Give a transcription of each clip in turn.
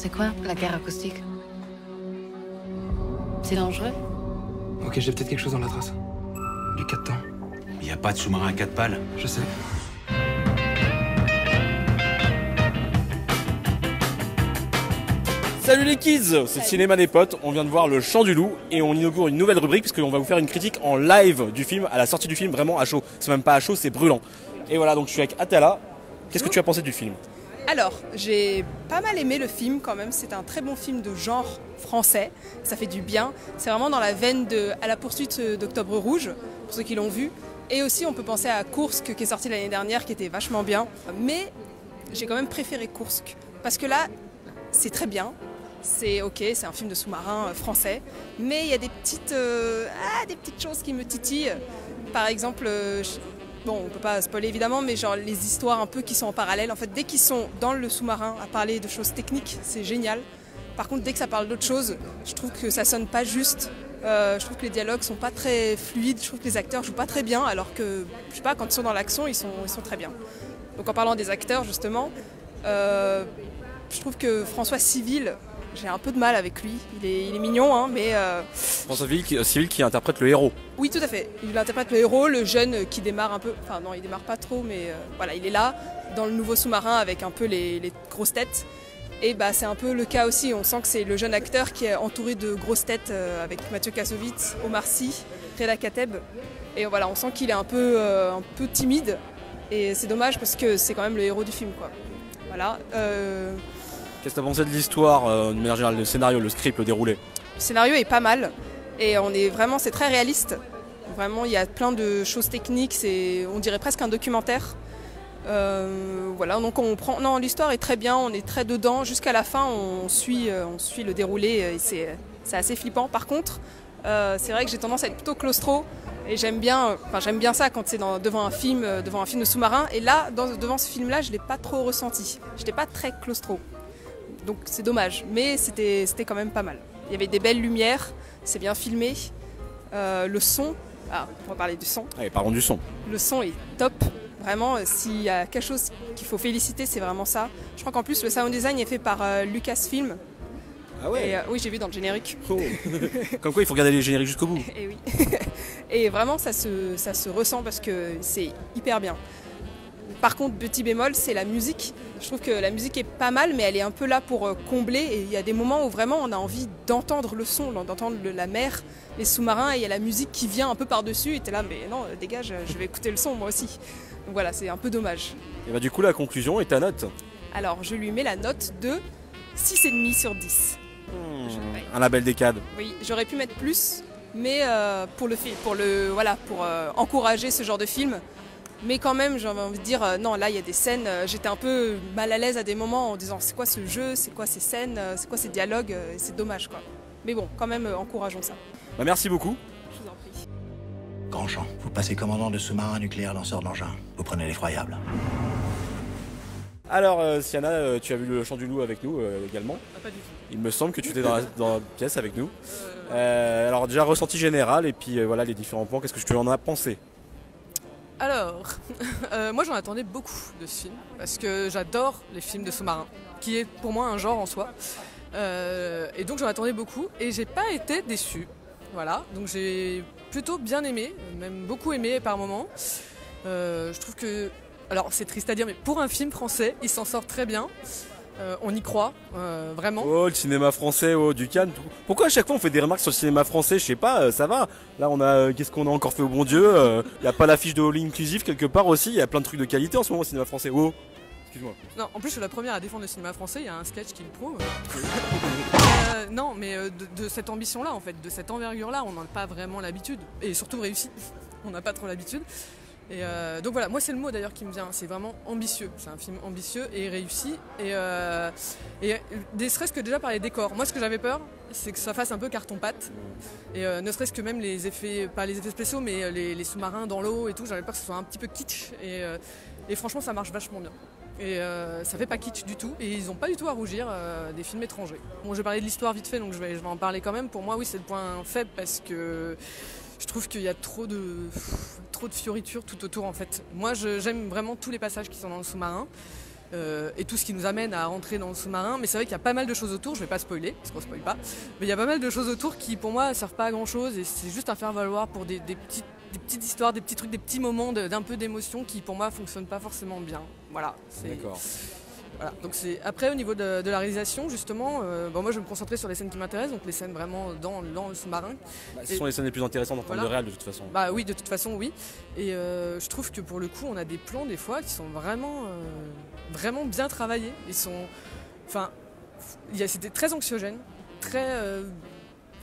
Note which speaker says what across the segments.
Speaker 1: C'est quoi la guerre acoustique? C'est dangereux?
Speaker 2: Ok, j'ai peut-être quelque chose dans la trace. Du 4 temps.
Speaker 3: Il n'y a pas de sous-marin à 4 pales.
Speaker 2: Je sais.
Speaker 4: Salut les kids, c'est Cinéma des potes, on vient de voir Le Chant du Loup et on inaugure une nouvelle rubrique puisqu'on va vous faire une critique en live du film, à la sortie du film, vraiment à chaud. C'est même pas à chaud, c'est brûlant. Et voilà, donc je suis avec Atala. Qu'est-ce que tu as pensé du film?
Speaker 5: Alors, j'ai pas mal aimé le film quand même, c'est un très bon film de genre français, ça fait du bien. C'est vraiment dans la veine de À la poursuite d'Octobre Rouge, pour ceux qui l'ont vu. Et aussi on peut penser à Kursk qui est sorti l'année dernière, qui était vachement bien. Mais j'ai quand même préféré Kursk, parce que là, c'est très bien. C'est ok, c'est un film de sous-marin français, mais il y a des petites choses qui me titillent. Par exemple, bon, on peut pas spoiler évidemment, mais genre les histoires un peu qui sont en parallèle. En fait, dès qu'ils sont dans le sous-marin à parler de choses techniques, c'est génial. Par contre, dès que ça parle d'autre chose, je trouve que ça sonne pas juste. Je trouve que les dialogues sont pas très fluides. Je trouve que les acteurs jouent pas très bien, alors que je sais pas, quand ils sont dans l'action, ils sont très bien. Donc en parlant des acteurs justement, je trouve que François Civil, j'ai un peu de mal avec lui. Il est mignon, hein, mais...
Speaker 4: François Civil qui interprète le héros.
Speaker 5: Oui, tout à fait. Il interprète le héros, le jeune qui démarre un peu... Enfin non, il démarre pas trop, mais voilà, il est là, dans le nouveau sous-marin, avec un peu les grosses têtes. Et bah, c'est un peu le cas aussi. On sent que c'est le jeune acteur qui est entouré de grosses têtes, avec Mathieu Kassovitz, Omar Sy, Reda Kateb. Et voilà, on sent qu'il est un peu timide. Et c'est dommage parce que c'est quand même le héros du film, quoi. Voilà.
Speaker 4: Qu'est-ce que tu as pensé de l'histoire, de manière générale, le scénario, le script, le déroulé?
Speaker 5: Le scénario est pas mal et c'est très réaliste. Vraiment, il y a plein de choses techniques, on dirait presque un documentaire. Voilà, donc non, l'histoire est très bien, on est très dedans. Jusqu'à la fin, on suit le déroulé et c'est assez flippant. Par contre, c'est vrai que j'ai tendance à être plutôt claustro et j'aime bien ça quand c'est devant un film de sous-marin. Et là, devant ce film-là, je l'ai pas trop ressenti. Je n'étais pas très claustro. Donc c'est dommage, mais c'était quand même pas mal. Il y avait des belles lumières, c'est bien filmé. Le son, on va parler du son.
Speaker 4: Allez, parlons du son.
Speaker 5: Le son est top. Vraiment, s'il y a quelque chose qu'il faut féliciter, c'est vraiment ça. Je crois qu'en plus, le sound design est fait par Lucasfilm.
Speaker 4: Ah ouais.
Speaker 5: Et, oui, j'ai vu dans le générique.
Speaker 4: Oh. Comme quoi, il faut regarder les génériques jusqu'au bout.
Speaker 5: Et oui. Et vraiment, ça se ressent parce que c'est hyper bien. Par contre, petit bémol, c'est la musique. Je trouve que la musique est pas mal, mais elle est un peu là pour combler. Et il y a des moments où vraiment on a envie d'entendre le son, d'entendre la mer, les sous-marins, et il y a la musique qui vient un peu par-dessus. Et t'es là, mais non, dégage, je vais écouter le son moi aussi. Donc voilà, c'est un peu dommage.
Speaker 4: Et bah du coup, la conclusion est ta note?
Speaker 5: Alors, je lui mets la note de 6,5 sur 10.
Speaker 4: Un label DCAD.
Speaker 5: Oui, j'aurais pu mettre plus, mais pour encourager ce genre de film. Mais quand même, j'ai envie de dire, non, là, il y a des scènes, j'étais un peu mal à l'aise à des moments en disant, c'est quoi ce jeu, c'est quoi ces scènes, c'est quoi ces dialogues, c'est dommage, quoi. Mais bon, quand même, encourageons ça.
Speaker 4: Bah, merci beaucoup.
Speaker 5: Je vous en prie.
Speaker 6: Grandchamp, vous passez commandant de sous-marin nucléaire lanceur d'engins. Vous prenez l'effroyable.
Speaker 4: Alors, Siana, tu as vu Le Chant du Loup avec nous également?
Speaker 5: Pas du tout.
Speaker 4: Il me semble que tu étais dans la pièce avec nous. Alors, déjà, ressenti général, et puis voilà, les différents points, qu'est-ce que tu en as pensé?
Speaker 7: Alors, moi j'en attendais beaucoup de ce film, parce que j'adore les films de sous-marins, qui est pour moi un genre en soi. Et donc j'en attendais beaucoup, et j'ai pas été déçue. Voilà, donc j'ai plutôt bien aimé, même beaucoup aimé par moments. Je trouve que, alors c'est triste à dire, mais pour un film français, il s'en sort très bien. On y croit, vraiment.
Speaker 4: Oh, le cinéma français, oh, du calme. Pourquoi à chaque fois on fait des remarques sur le cinéma français? Je sais pas, ça va. Là, qu'est-ce qu'on a encore fait au bon Dieu? Y a pas l'affiche de All Inclusive quelque part aussi. Il y a plein de trucs de qualité en ce moment au cinéma français. Oh, excuse-moi.
Speaker 7: Non, en plus je suis la première à défendre le cinéma français, il y a un sketch qui le prouve. Non, mais de cette ambition-là, en fait, de cette envergure-là, on n'a pas vraiment l'habitude. Et surtout réussi, on n'a pas trop l'habitude. Et donc voilà, moi c'est le mot d'ailleurs qui me vient, c'est vraiment ambitieux, c'est un film ambitieux et réussi, et ne serait-ce que déjà par les décors. Moi ce que j'avais peur, c'est que ça fasse un peu carton-pâte, et ne serait-ce que même les effets, pas les effets spéciaux, mais les sous-marins dans l'eau et tout, j'avais peur que ce soit un petit peu kitsch, et franchement ça marche vachement bien. Et ça fait pas kitsch du tout, et ils n'ont pas du tout à rougir des films étrangers. Bon, je vais parler de l'histoire vite fait, donc je vais en parler quand même. Pour moi, oui, c'est le point faible, parce que je trouve qu'il y a trop de fioritures tout autour, en fait. Moi, j'aime vraiment tous les passages qui sont dans le sous-marin. et tout ce qui nous amène à rentrer dans le sous-marin. Mais c'est vrai qu'il y a pas mal de choses autour, je vais pas spoiler, parce qu'on spoil pas, mais il y a pas mal de choses autour qui pour moi servent pas à grand chose et c'est juste à faire valoir pour des petites histoires, des petits trucs, des petits moments d'un peu d'émotion qui pour moi fonctionnent pas forcément bien. Voilà.
Speaker 4: D'accord.
Speaker 7: Voilà, donc après au niveau de la réalisation justement, moi je vais me concentrer sur les scènes qui m'intéressent, donc les scènes vraiment dans le sous-marin.
Speaker 4: Ce sont les scènes les plus intéressantes en termes
Speaker 7: voilà.
Speaker 4: de réel de toute façon.
Speaker 7: Bah oui, de toute façon oui. Et je trouve que pour le coup on a des plans des fois qui sont vraiment bien travaillés. C'était très anxiogène, très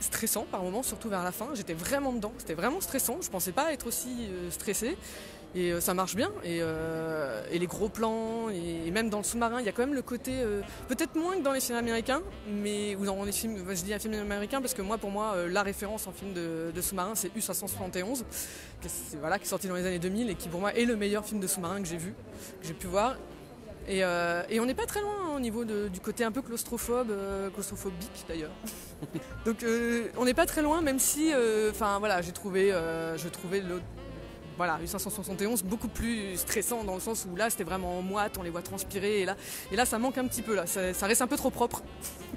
Speaker 7: stressant par moments, surtout vers la fin. J'étais vraiment dedans, c'était vraiment stressant. Je pensais pas être aussi stressée. Et ça marche bien, et les gros plans, et même dans le sous-marin, il y a quand même le côté, peut-être moins que dans les films américains, ou dans les films, je dis un film américain parce que pour moi, la référence en film de sous-marin, c'est U571, qui est sorti dans les années 2000 et qui pour moi est le meilleur film de sous-marin que j'ai pu voir. Et on n'est pas très loin au niveau du côté un peu claustrophobique d'ailleurs. Donc on n'est pas très loin, même si, je trouvais l'autre. Voilà, U571 beaucoup plus stressant dans le sens où là c'était vraiment en moite, on les voit transpirer et là ça manque un petit peu là, ça reste un peu trop propre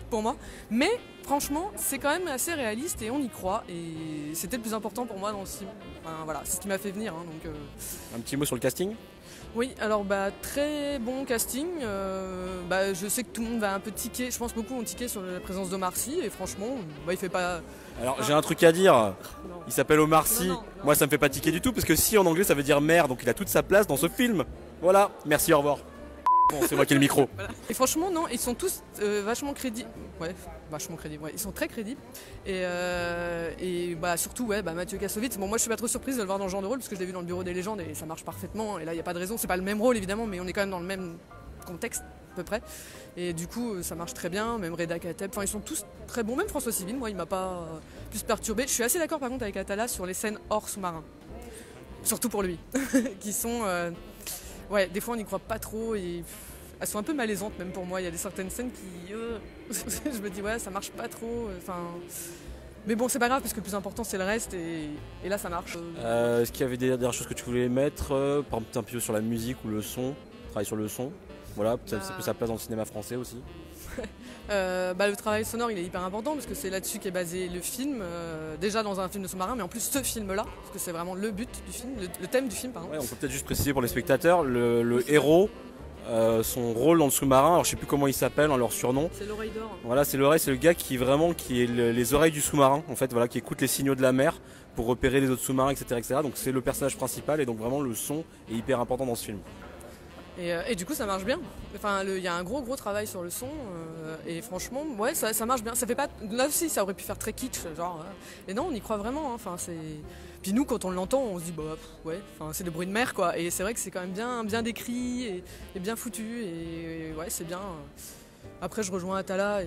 Speaker 7: pour moi. Mais franchement c'est quand même assez réaliste et on y croit et c'était le plus important pour moi dans le film. Voilà, c'est ce qui m'a fait venir.
Speaker 4: Un petit mot sur le casting ?
Speaker 7: Oui, alors très bon casting. Je sais que tout le monde va un peu tiquer. Je pense beaucoup ont tiqué sur la présence d'Omar Sy et franchement, il fait pas.
Speaker 4: Alors j'ai un truc à dire.
Speaker 7: Non.
Speaker 4: Il s'appelle Omar Sy.
Speaker 7: Non.
Speaker 4: Moi ça me fait pas tiquer du tout parce que si en anglais ça veut dire mère, donc il a toute sa place dans ce film. Voilà. Merci, au revoir. Bon, c'est moi qui ai le micro.
Speaker 7: Voilà. Et franchement, non, ils sont tous vachement crédibles. Ouais, vachement crédibles. Ouais, ils sont très crédibles. Et surtout, Mathieu Kassovitz. Bon, moi, je suis pas trop surprise de le voir dans ce genre de rôle parce que je l'ai vu dans le Bureau des légendes et ça marche parfaitement. Et là, il n'y a pas de raison. C'est pas le même rôle évidemment, mais on est quand même dans le même contexte à peu près. Et du coup, ça marche très bien. Même Reda Kateb. Ils sont tous très bons. Même François Civil, moi, il m'a pas plus perturbé. Je suis assez d'accord par contre avec Atala sur les scènes hors sous-marin. Surtout pour lui, qui sont. Des fois on n'y croit pas trop et elles sont un peu malaisantes même pour moi. Il y a certaines scènes qui, je me dis ça marche pas trop. Mais bon c'est pas grave parce que le plus important c'est le reste et là ça marche.
Speaker 4: Est-ce qu'il y avait des dernières choses que tu voulais mettre, par exemple un peu sur la musique ou le son, travailler sur le son, voilà, c'est plus sa place dans le cinéma français aussi.
Speaker 7: Le travail sonore il est hyper important parce que c'est là-dessus qu'est basé le film, déjà dans un film de sous-marin, mais en plus ce film-là, parce que c'est vraiment le but du film, le thème du film pardon.
Speaker 4: Ouais, on peut peut-être juste préciser pour les spectateurs, le héros, son rôle dans le sous-marin, alors je sais plus comment il s'appelle, leur surnom.
Speaker 7: C'est l'oreille d'or.
Speaker 4: Voilà, c'est l'oreille, c'est le gars qui est les oreilles du sous-marin, en fait, voilà, qui écoute les signaux de la mer pour repérer les autres sous-marins, etc. Donc c'est le personnage principal et donc vraiment le son est hyper important dans ce film.
Speaker 7: Et du coup ça marche bien. Il y a un gros travail sur le son et franchement ça marche bien. Ça fait pas. Là aussi ça aurait pu faire très kitsch genre. Et non on y croit vraiment. Puis nous quand on l'entend on se dit c'est le bruit de mer quoi. Et c'est vrai que c'est quand même bien décrit et bien foutu et c'est bien. Après je rejoins Atala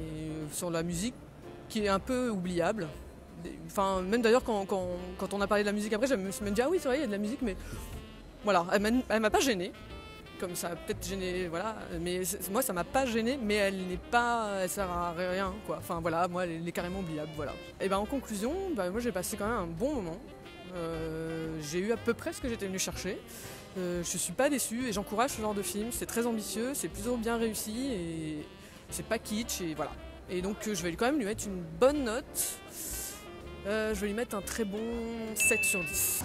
Speaker 7: sur la musique qui est un peu oubliable. Même d'ailleurs quand on a parlé de la musique après je me suis même dit oui c'est vrai il y a de la musique mais voilà elle m'a pas gênée. Comme ça a peut-être gêné, mais moi ça m'a pas gêné, mais elle sert à rien quoi. Moi elle est carrément oubliable, voilà. Et en conclusion, moi j'ai passé quand même un bon moment. J'ai eu à peu près ce que j'étais venu chercher. Je suis pas déçue et j'encourage ce genre de film. C'est très ambitieux, c'est plutôt bien réussi et c'est pas kitsch et voilà. Et donc je vais quand même lui mettre une bonne note. Je vais lui mettre un très bon 7 sur 10.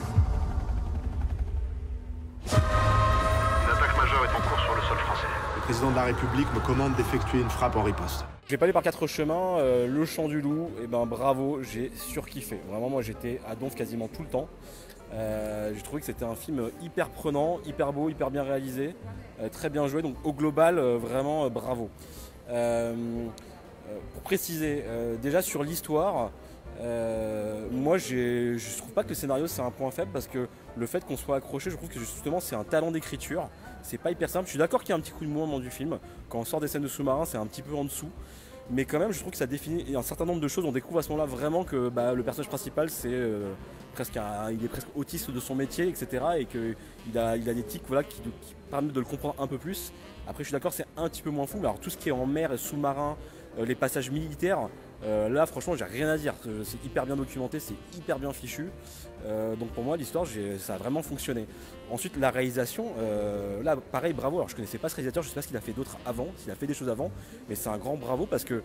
Speaker 1: L'attaque majeure est en cours sur le sol français.
Speaker 8: Le président de la République me commande d'effectuer une frappe en riposte.
Speaker 4: Je vais pas aller par 4 chemins, le Chant du Loup, bravo, j'ai surkiffé. Vraiment moi j'étais à Donf quasiment tout le temps. J'ai trouvé que c'était un film hyper prenant, hyper beau, hyper bien réalisé, très bien joué, donc au global vraiment bravo. Pour préciser, déjà sur l'histoire, moi je trouve pas que le scénario c'est un point faible parce que le fait qu'on soit accroché, je trouve que justement c'est un talent d'écriture, c'est pas hyper simple. Je suis d'accord qu'il y a un petit coup de mou au moment du film, quand on sort des scènes de sous-marin c'est un petit peu en dessous, mais quand même je trouve que ça définit un certain nombre de choses. On découvre à ce moment-là vraiment que le personnage principal c'est il est presque autiste de son métier, etc. et qu'il a des tics qui permettent de le comprendre un peu plus. Après je suis d'accord c'est un petit peu moins fou, mais alors tout ce qui est en mer et sous-marin, Les passages militaires, là franchement j'ai rien à dire, c'est hyper bien documenté, c'est hyper bien fichu. Donc pour moi l'histoire ça a vraiment fonctionné. Ensuite la réalisation, là pareil bravo, alors je connaissais pas ce réalisateur, je sais pas ce qu'il a fait d'autre avant, s'il a fait des choses avant, mais c'est un grand bravo parce que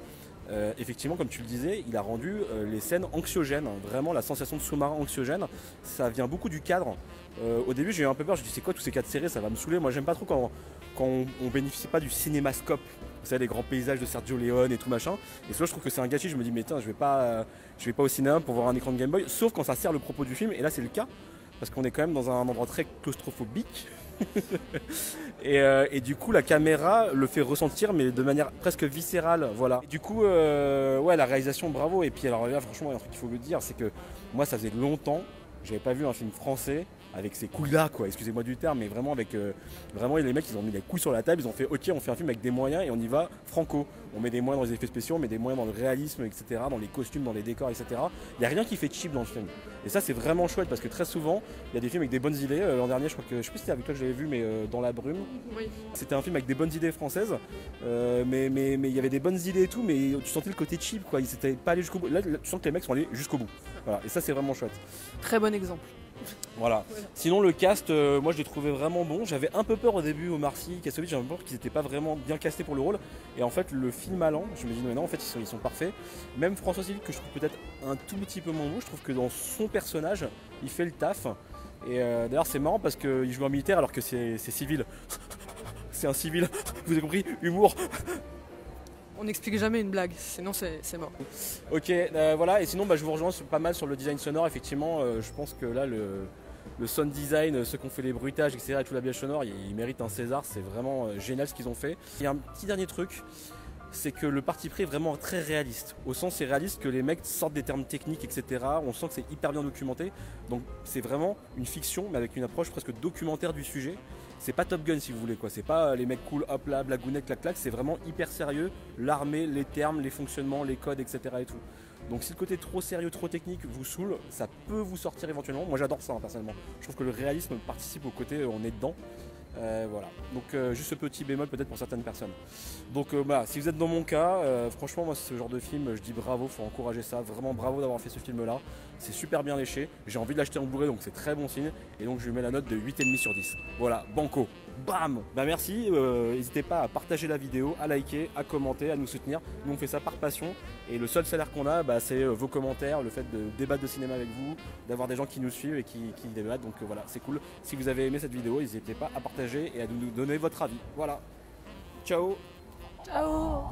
Speaker 4: effectivement comme tu le disais, il a rendu les scènes anxiogènes, vraiment la sensation de sous-marin anxiogène, ça vient beaucoup du cadre. Au début j'ai eu un peu peur, je me dis c'est quoi tous ces cadres serrés, ça va me saouler, moi j'aime pas trop quand on bénéficie pas du cinémascope. Vous savez, les grands paysages de Sergio Leone et tout machin. Et soit je trouve que c'est un gâchis, je me dis mais tiens, je vais pas au cinéma pour voir un écran de Game Boy, sauf quand ça sert le propos du film, et là c'est le cas, parce qu'on est quand même dans un endroit très claustrophobique. et du coup la caméra le fait ressentir, mais de manière presque viscérale, voilà. Et du coup, ouais, la réalisation, bravo. Et puis alors là, franchement, un truc qu'il faut le dire, c'est que moi ça faisait longtemps, j'avais pas vu un film français avec ces couilles-là, quoi, excusez-moi du terme, mais vraiment avec vraiment les mecs ils ont mis les couilles sur la table, ils ont fait ok, on fait un film avec des moyens et on y va franco. On met des moyens dans les effets spéciaux, on met des moyens dans le réalisme, etc., dans les costumes, dans les décors, etc. Il n'y a rien qui fait cheap dans le film. Et ça c'est vraiment chouette parce que très souvent il y a des films avec des bonnes idées. L'an dernier je sais plus si c'était avec toi que je l'avais vu, mais dans la brume.
Speaker 7: Oui.
Speaker 4: C'était un film avec des bonnes idées françaises, mais il y avait des bonnes idées et tout, mais tu sentais le côté cheap, quoi. Ils n'étaient pas allés jusqu'au bout. Là tu sens que les mecs sont allés jusqu'au bout. Voilà. Et ça c'est vraiment chouette.
Speaker 7: Très bon exemple.
Speaker 4: Voilà. Sinon le cast, moi je l'ai trouvé vraiment bon. J'avais un peu peur au début, Omar Sy, Kassovitz, j'avais peur qu'ils n'étaient pas vraiment bien castés pour le rôle. Et en fait le film allant, je me dis non en fait ils sont parfaits. Même François Civil que je trouve peut-être un tout petit peu moins beau, je trouve que dans son personnage, il fait le taf. Et d'ailleurs c'est marrant parce qu'il joue un militaire alors que c'est civil. C'est un civil, vous avez compris, humour.
Speaker 7: On n'explique jamais une blague, sinon c'est mort.
Speaker 4: Ok, voilà, et sinon je vous rejoins pas mal sur le design sonore, effectivement, je pense que là le sound design, ceux qui ont fait les bruitages, etc., et tout l'habillage sonore, ils méritent un César, c'est vraiment génial ce qu'ils ont fait. Il y a un petit dernier truc, c'est que le parti pris est vraiment très réaliste, au sens c'est réaliste que les mecs sortent des termes techniques, etc., on sent que c'est hyper bien documenté, donc c'est vraiment une fiction, mais avec une approche presque documentaire du sujet. C'est pas Top Gun si vous voulez, quoi. C'est pas les mecs cool, hop là, blagounette, clac clac. C'est vraiment hyper sérieux. L'armée, les termes, les fonctionnements, les codes, etc. et tout. Donc si le côté trop sérieux, trop technique vous saoule, ça peut vous sortir éventuellement. Moi j'adore ça personnellement. Je trouve que le réalisme participe au côté on est dedans. Voilà. Donc juste ce petit bémol peut-être pour certaines personnes. Donc si vous êtes dans mon cas, franchement moi ce genre de film, je dis bravo, faut encourager ça. Vraiment bravo d'avoir fait ce film là. C'est super bien léché. J'ai envie de l'acheter en Blu-ray donc c'est très bon signe. Et donc je lui mets la note de 8,5 sur 10. Voilà, banco. Bam. Merci, n'hésitez pas à partager la vidéo, à liker, à commenter, à nous soutenir. Nous on fait ça par passion. Et le seul salaire qu'on a, c'est vos commentaires, le fait de débattre de cinéma avec vous, d'avoir des gens qui nous suivent et qui débattent. Donc voilà, c'est cool. Si vous avez aimé cette vidéo, n'hésitez pas à partager et à nous donner votre avis. Voilà. Ciao.
Speaker 7: Ciao.